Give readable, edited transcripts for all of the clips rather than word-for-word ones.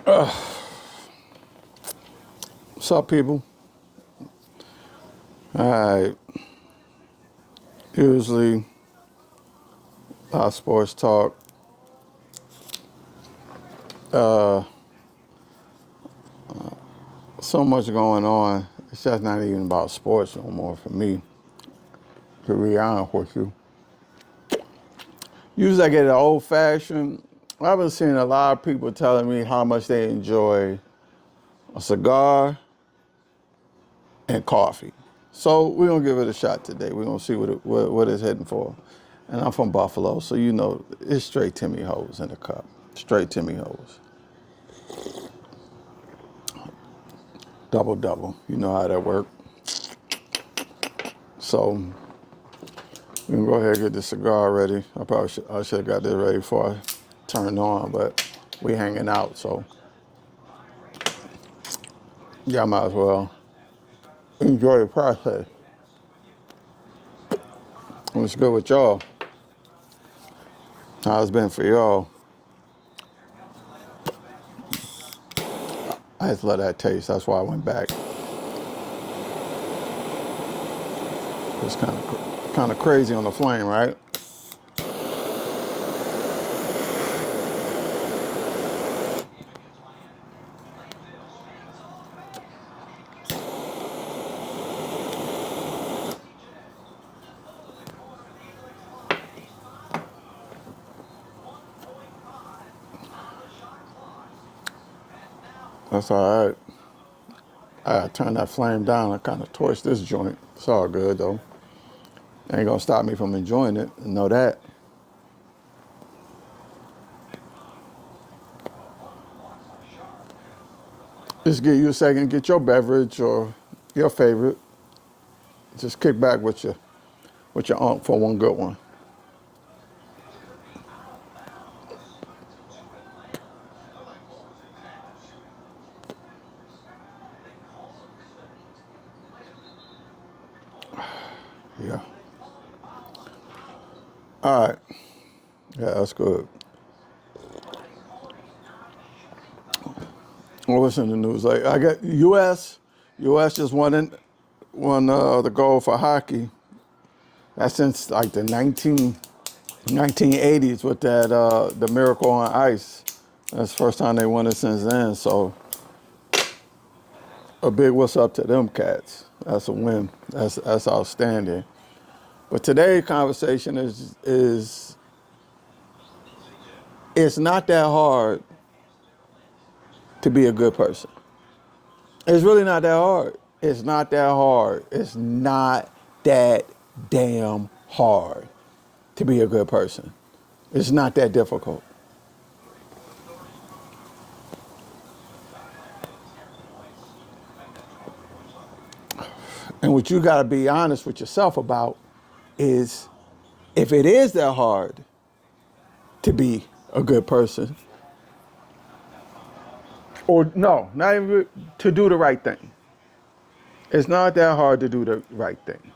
What's up, people? Alright, usually sports talk. Uh, so much going on. It's just not even about sports no more for me, to be honest with you. Usually I get an old fashioned. I've been seeing a lot of people telling me how much they enjoy a cigar and coffee. So we're gonna give it a shot today. We're gonna see what it's heading for. And I'm from Buffalo, so you know it's straight Timmy Hoes in the cup. Straight Timmy Hoes. Double double. You know how that works. So we can go ahead and get the cigar ready. I should have got this ready before I turned on, but we hanging out, so yeah, I might as well enjoy the process. What's good with y'all? How it's been for y'all? I just love that taste. That's why I went back. It's kind of crazy on the flame, right? That's all right. I turn that flame down. I kind of torch this joint. It's all good though. Ain't gonna stop me from enjoying it. Know that. Just give you a second, get your beverage or your favorite. Just kick back with your aunt for one good one. Yeah. All right. Yeah, that's good. What's in the news? Like I got U.S. just won the gold for hockey. That's since like the 1980s with that the Miracle on Ice. That's the first time they won it since then. So a big what's up to them cats. That's a win. That's outstanding. But today's conversation is it's not that hard to be a good person. It's really not that hard. It's not that hard. It's not that damn hard to be a good person. It's not that difficult. And what you got to be honest with yourself about is if it is that hard to be a good person, or no, not even to do the right thing. It's not that hard to do the right thing.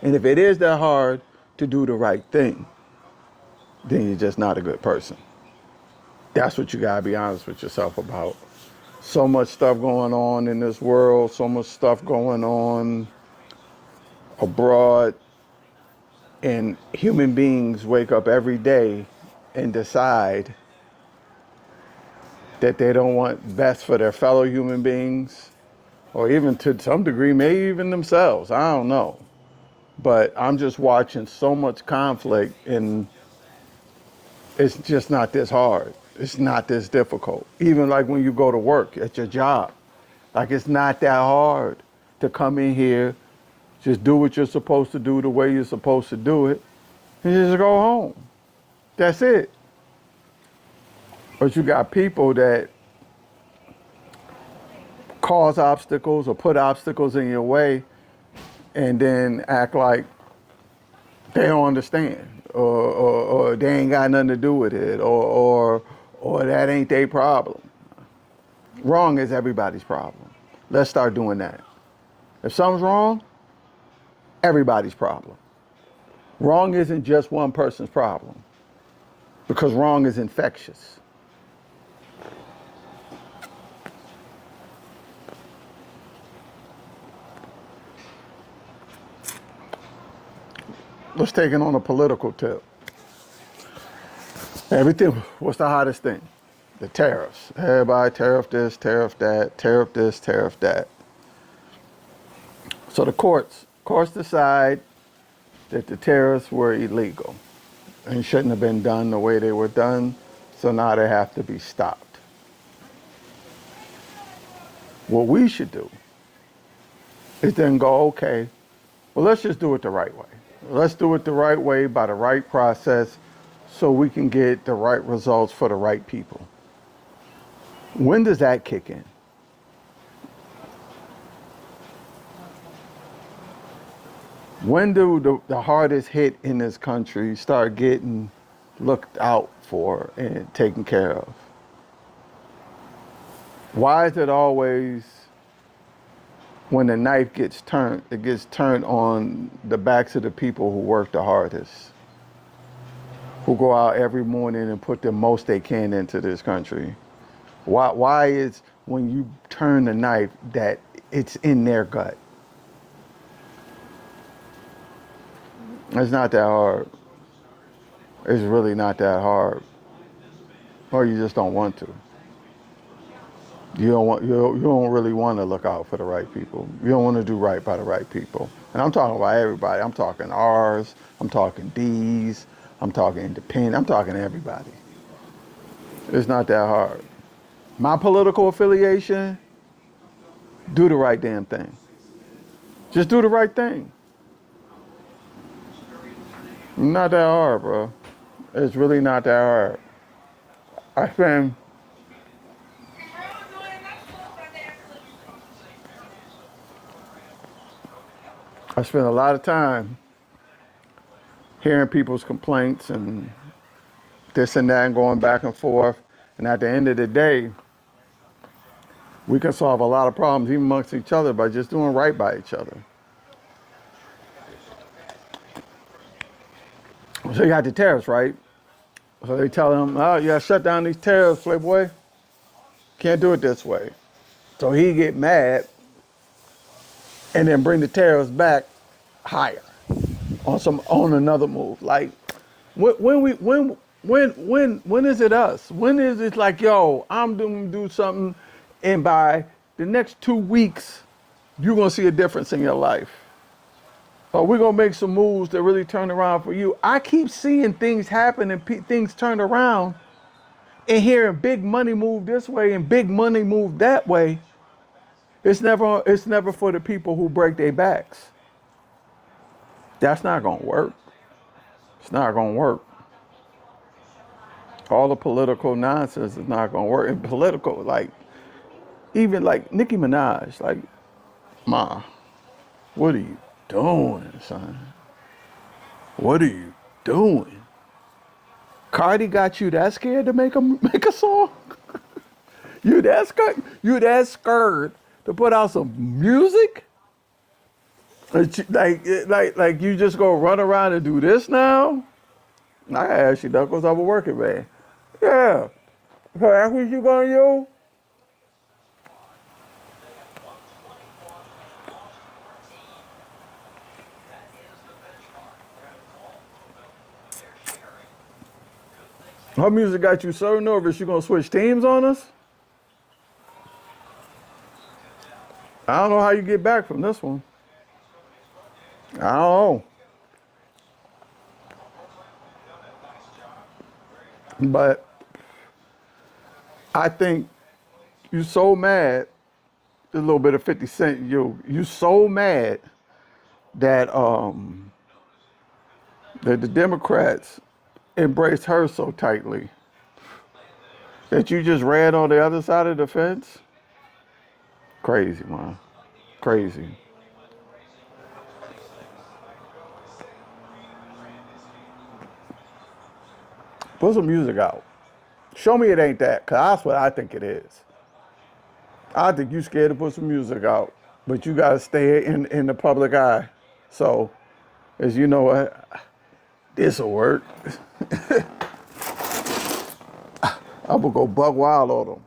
And if it is that hard to do the right thing, then you're just not a good person. That's what you gotta be honest with yourself about. So much stuff going on in this world, so much stuff going on abroad, and human beings wake up every day and decide that they don't want best for their fellow human beings, or even to some degree, maybe even themselves. I don't know. But I'm just watching so much conflict, and it's just not this hard. It's not this difficult. Even like when you go to work at your job, like it's not that hard to come in here, just do what you're supposed to do the way you're supposed to do it, and just go home. That's it. But you got people that cause obstacles or put obstacles in your way and then act like they don't understand, or they ain't got nothing to do with it, or that ain't their problem. Wrong is everybody's problem. Let's start doing that. If something's wrong, everybody's problem. Wrong isn't just one person's problem, because wrong is infectious. Let's take it on a political tip. Everything, what's the hottest thing? The tariffs. Everybody tariff this, tariff that, tariff this, tariff that. So the courts decide that the tariffs were illegal and shouldn't have been done the way they were done, so now they have to be stopped. What we should do is then go, okay, well, let's just do it the right way. Let's do it the right way by the right process so we can get the right results for the right people. When does that kick in? When do the hardest hit in this country start getting looked out for and taken care of? Why is it always when the knife gets turned, it gets turned on the backs of the people who work the hardest, who go out every morning and put the most they can into this country? Why is when you turn the knife that it's in their gut? It's not that hard. It's really not that hard. Or you just don't want to. You don't really want to look out for the right people. You don't want to do right by the right people. And I'm talking about everybody. I'm talking R's, I'm talking D's, I'm talking independent, I'm talking everybody. It's not that hard. My political affiliation, do the right damn thing. Just do the right thing. Not that hard, bro. It's really not that hard. I spend a lot of time hearing people's complaints and this and that and going back and forth. And at the end of the day, we can solve a lot of problems even amongst each other by just doing right by each other. So you got the tariffs, right? So they tell him, oh, you gotta shut down these tariffs, Playboy. Can't do it this way. So he get mad and then bring the tariffs back higher on another move. Like when is it us? When is it like, yo, I'm gonna do something and by the next 2 weeks, you're gonna see a difference in your life? Or we're gonna make some moves that really turn around for you. I keep seeing things happen and things turn around and hearing big money move this way and big money move that way. It's never for the people who break their backs. That's not gonna work. It's not gonna work. All the political nonsense is not gonna work. And political, like, even like Nicki Minaj, like, Ma, what are you doing, son? What are you doing? Cardi got you that scared to make a song? You that scared? You that scared to put out some music? Like you just go run around and do this now? I asked you that because I was working, man. Yeah. So that's what you gonna use? Her music got you so nervous you gonna switch teams on us? I don't know how you get back from this one. I don't know. But I think you so mad, a little bit of 50 Cent, you so mad that that the Democrats embraced her so tightly that you just ran on the other side of the fence. Crazy, man. Crazy. Put some music out. Show me it ain't that, because that's what I think it is. I think you scared to put some music out, but you got to stay in the public eye. So, as you know what, this'll work. I'm going to go buck wild on them.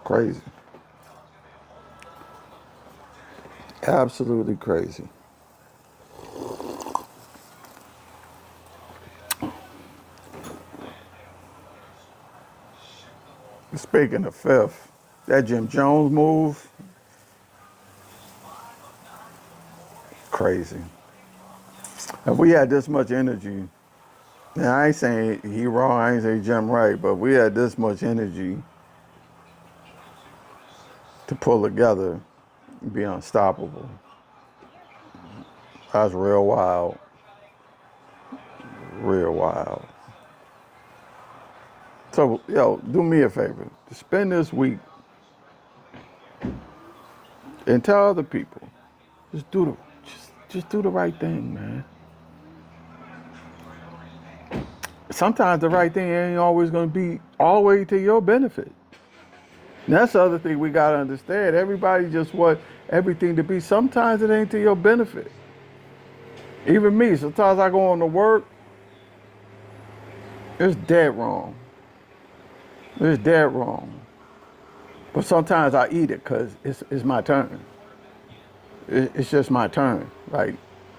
Crazy. Absolutely crazy. Speaking of fifth, that Jim Jones move, crazy. If we had this much energy, now I ain't saying he wrong, I ain't saying Jim right, but we had this much energy to pull together and be unstoppable. That's real wild. Real wild. So, yo, do me a favor. Spend this week and tell other people. Just do the just do the right thing, man. Sometimes the right thing ain't always gonna be always to your benefit. And that's the other thing we gotta understand. Everybody just want everything to be. Sometimes it ain't to your benefit. Even me, sometimes I go on to work, it's dead wrong. It's dead wrong. But sometimes I eat it because it's my turn. It's just my turn. Like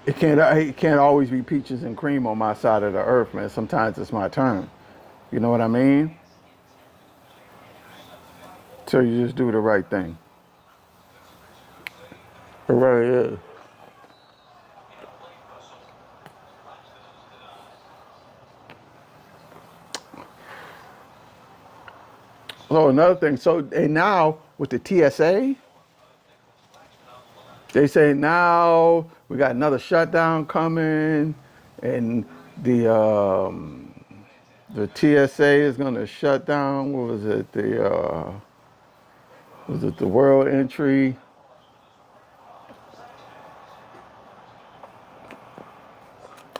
it can't always be peaches and cream on my side of the earth, man. Sometimes it's my turn. You know what I mean? So you just do the right thing. It really is. So another thing. So and now with the TSA, they say now we got another shutdown coming, and the TSA is going to shut down. What was it? Was it the world entry?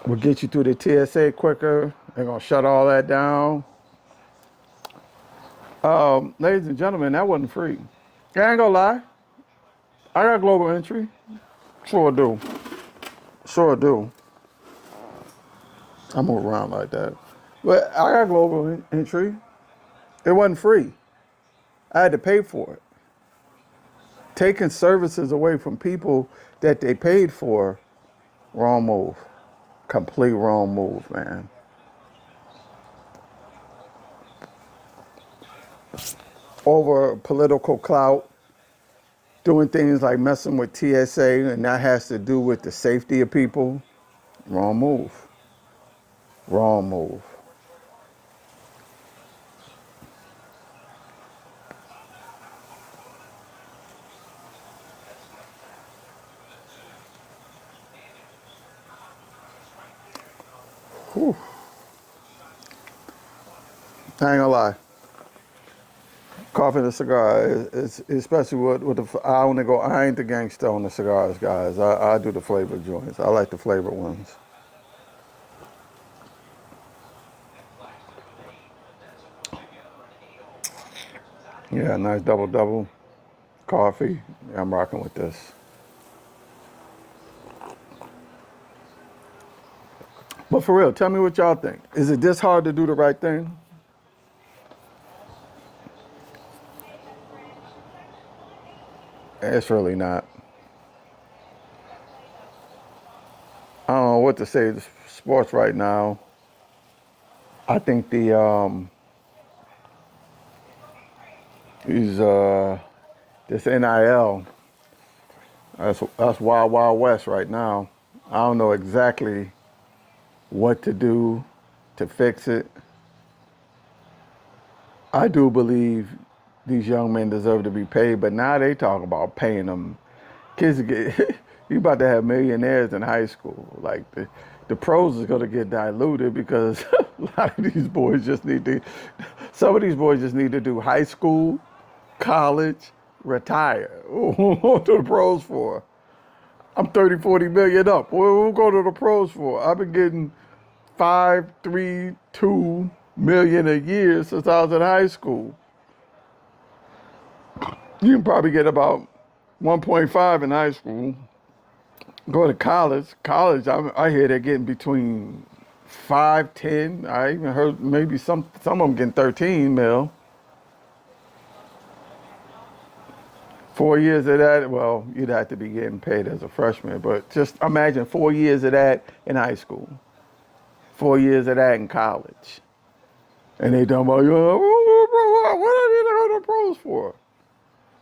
Will get you through the TSA quicker. They're gonna shut all that down. Ladies and gentlemen, that wasn't free. I ain't gonna lie. I got global entry. Sure do. Sure do. I move around like that. But I got global entry. It wasn't free. I had to pay for it. Taking services away from people that they paid for, wrong move. Complete wrong move, man. Over political clout, doing things like messing with TSA, and that has to do with the safety of people. Wrong move. Wrong move. Whew. I ain't gonna lie. Coffee and a cigar, especially with the, I only go, I ain't the gangster on the cigars, guys. I do the flavor joints. I like the flavor ones. Yeah, nice double double. Coffee. Yeah, I'm rocking with this. But for real, tell me what y'all think. Is it this hard to do the right thing? It's really not. I don't know what to say to sports right now. I think these this NIL, that's wild wild west right now. I don't know exactly what to do to fix it. I do believe these young men deserve to be paid, but now they talk about paying them. Kids get you about to have millionaires in high school. Like the pros is gonna get diluted because a lot of these boys just need to. Some of these boys just need to do high school, college, retire. What are the pros for? I'm 30, 40 million up. What we go to the pros for? I've been getting 5, 3, 2 million a year since I was in high school. You can probably get about 1.5 in high school. Go to college. College, I hear they're getting between 5, 10. I even heard maybe some of them getting 13 mil. 4 years of that, well, you'd have to be getting paid as a freshman, but just imagine 4 years of that in high school, 4 years of that in college. And they talking about, what are you going to pros for?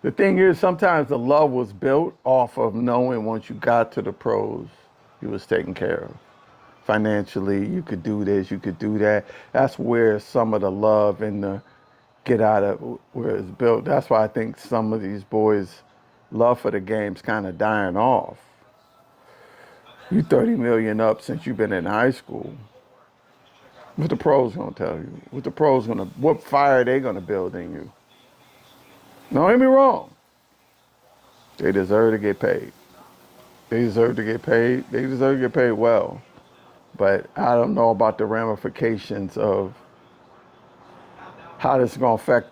The thing is, sometimes the love was built off of knowing once you got to the pros, you was taken care of. Financially, you could do this, you could do that. That's where some of the love and the get out of where it's built. That's why I think some of these boys' love for the game's kind of dying off. You 30 million up since you've been in high school. What the pros gonna tell you? What fire they gonna build in you? Don't get me wrong. They deserve to get paid. They deserve to get paid. They deserve to get paid well. But I don't know about the ramifications of how this is gonna affect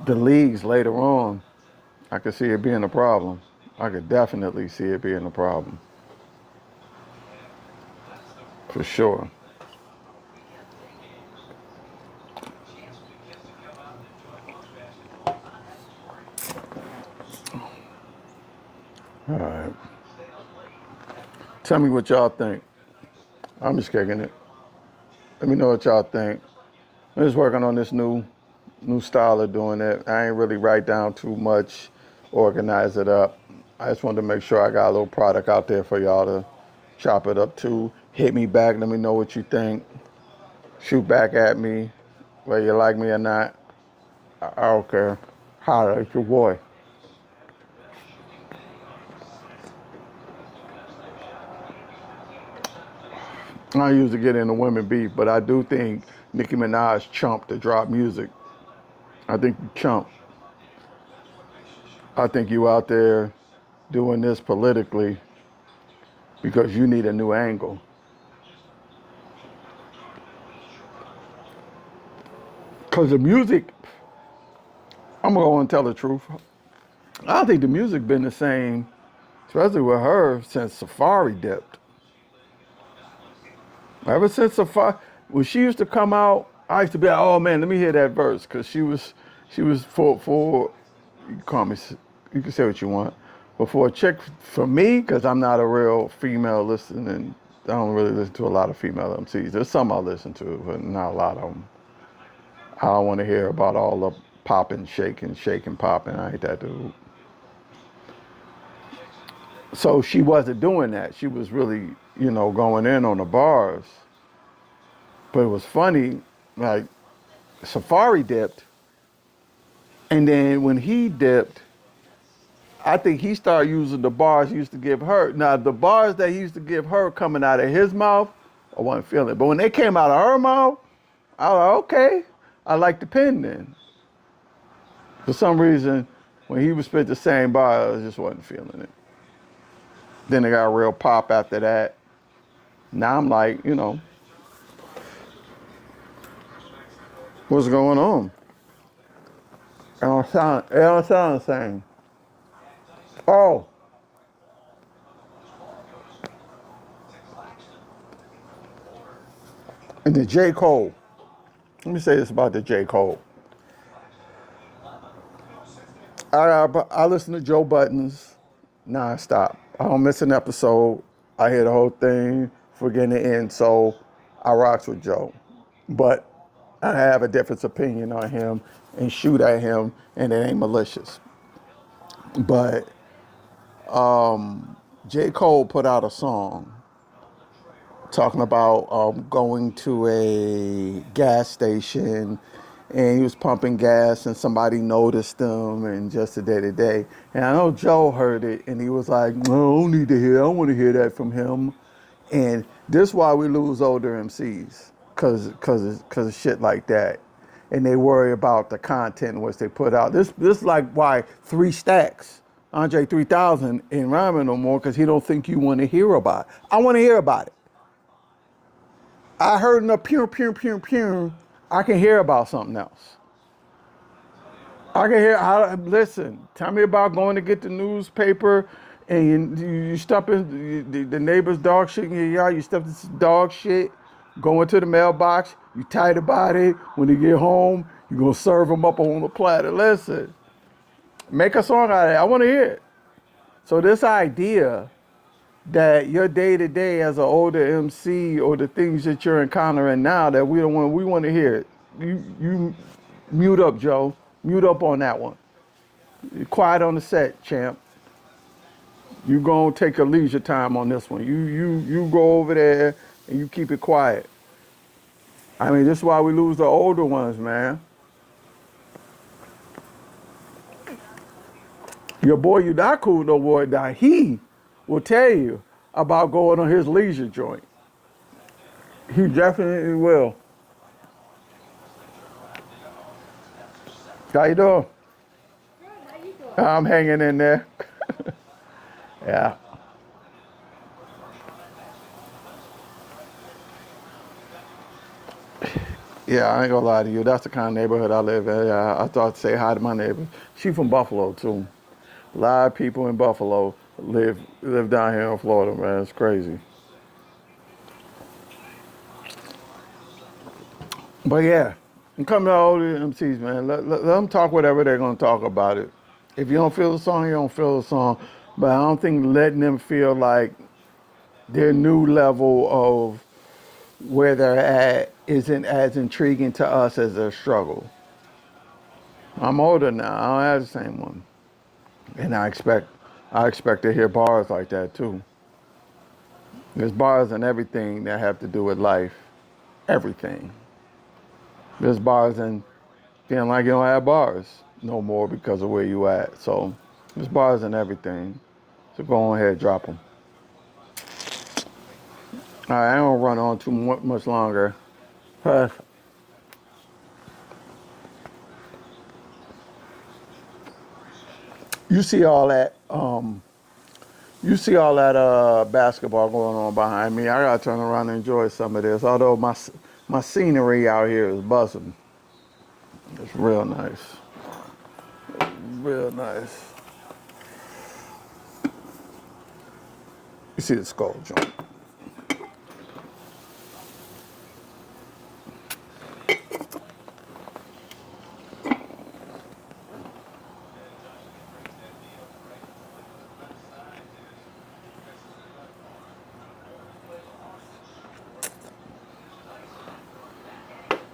the leagues later on. I could see it being a problem. I could definitely see it being a problem. For sure. All right. Tell me what y'all think. I'm just kicking it. Let me know what y'all think. I'm just working on this new style of doing it. I ain't really write down too much, organize it up. I just wanted to make sure I got a little product out there for y'all to chop it up to. Hit me back. Let me know what you think. Shoot back at me, whether you like me or not. I don't care. Holla at your boy. I used to get into women beef, but I do think Nicki Minaj chumped to drop music. I think you chump. I think you out there doing this politically because you need a new angle. Because the music, I'm going to go and tell the truth. I don't think the music been the same, especially with her, since Safari dipped. Ever since Safari, when she used to come out, I used to be like, oh man, let me hear that verse, because she was for you can call me, you can say what you want, but for a chick, for me, because I'm not a real female listening, I don't really listen to a lot of female MCs. There's some I listen to, but not a lot of them. I don't want to hear about all the popping, shaking, popping. I ain't that dude. So she wasn't doing that. She was really, going in on the bars. But it was funny, like, Safari dipped, and then when he dipped, I think he started using the bars he used to give her. Now, the bars that he used to give her coming out of his mouth, I wasn't feeling it. But when they came out of her mouth, I was like, okay, I like the pen then. For some reason, when he would spit the same bar, I just wasn't feeling it. Then it got real pop after that. Now I'm like, what's going on? It don't sound the same. Oh. And the J. Cole. Let me say this about the J. Cole. I listen to Joe Buttons nonstop. I don't miss an episode. I hear the whole thing, forgetting the end, so I rocks with Joe. But I have a different opinion on him and shoot at him, and it ain't malicious. But J. Cole put out a song talking about going to a gas station, and he was pumping gas, and somebody noticed him, and just a day-to-day. And I know Joe heard it, and he was like, no, I don't need to hear, I don't want to hear that from him. And this is why we lose older MCs, because of shit like that. And they worry about the content in which they put out. This is like why 3 Stacks, Andre 3000 ain't rhyming no more, because he don't think you want to hear about it. I want to hear about it. I heard enough pew, pew, pew, pew. I can hear about something else. I can hear, listen, tell me about going to get the newspaper and you step in the neighbor's dog shit in your yard, you step this dog shit, go into the mailbox, you tight about it. When you get home, you're going to serve them up on a platter. Listen, Make a song out of it. I want to hear it. So this idea that your day to day as an older MC or the things that you're encountering now that we don't want, we want to hear it. You mute up, Joe. Mute up on that one. You're quiet on the set, champ. You gonna take a leisure time on this one. You go over there and you keep it quiet. I mean, this is why we lose the older ones, man. Your boy, you not cool no more. Now he will tell you about going on his leisure joint. He definitely will. How you doing? I'm hanging in there. Yeah. Yeah, I ain't gonna lie to you. That's the kind of neighborhood I live in. Yeah, I thought to say hi to my neighbor. She from Buffalo too. A lot of people in Buffalo live down here in Florida, man. It's crazy. But yeah, I'm coming to all the MCs, man. Let them talk whatever they're gonna talk about it. If you don't feel the song, you don't feel the song. But I don't think letting them feel like their new level of where they're at isn't as intriguing to us as their struggle. I'm older now. I don't have the same one, and I expect to hear bars like that too. There's bars and everything that have to do with life. Everything. There's bars and feeling like you don't have bars no more because of where you at. So there's bars and everything. So go ahead, drop them. All right, I don't run on too much longer. Uh, You see all that. You see all that basketball going on behind me. I gotta turn around and enjoy some of this. Although my scenery out here is buzzing. It's real nice. Real nice. You see the skull joint.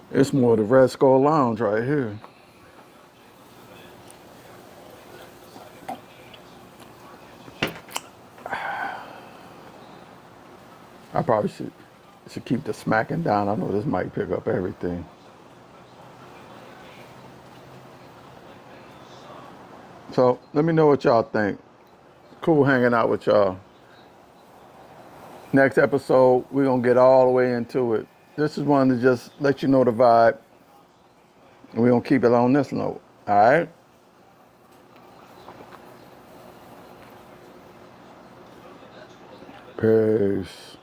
It's more the Red Skull Lounge right here. I probably should keep the smacking down. I know this might pick up everything. So let me know what y'all think. Cool hanging out with y'all. Next episode, we're gonna get all the way into it. This is one to just let you know the vibe. And we're gonna keep it on this note. All right? Peace.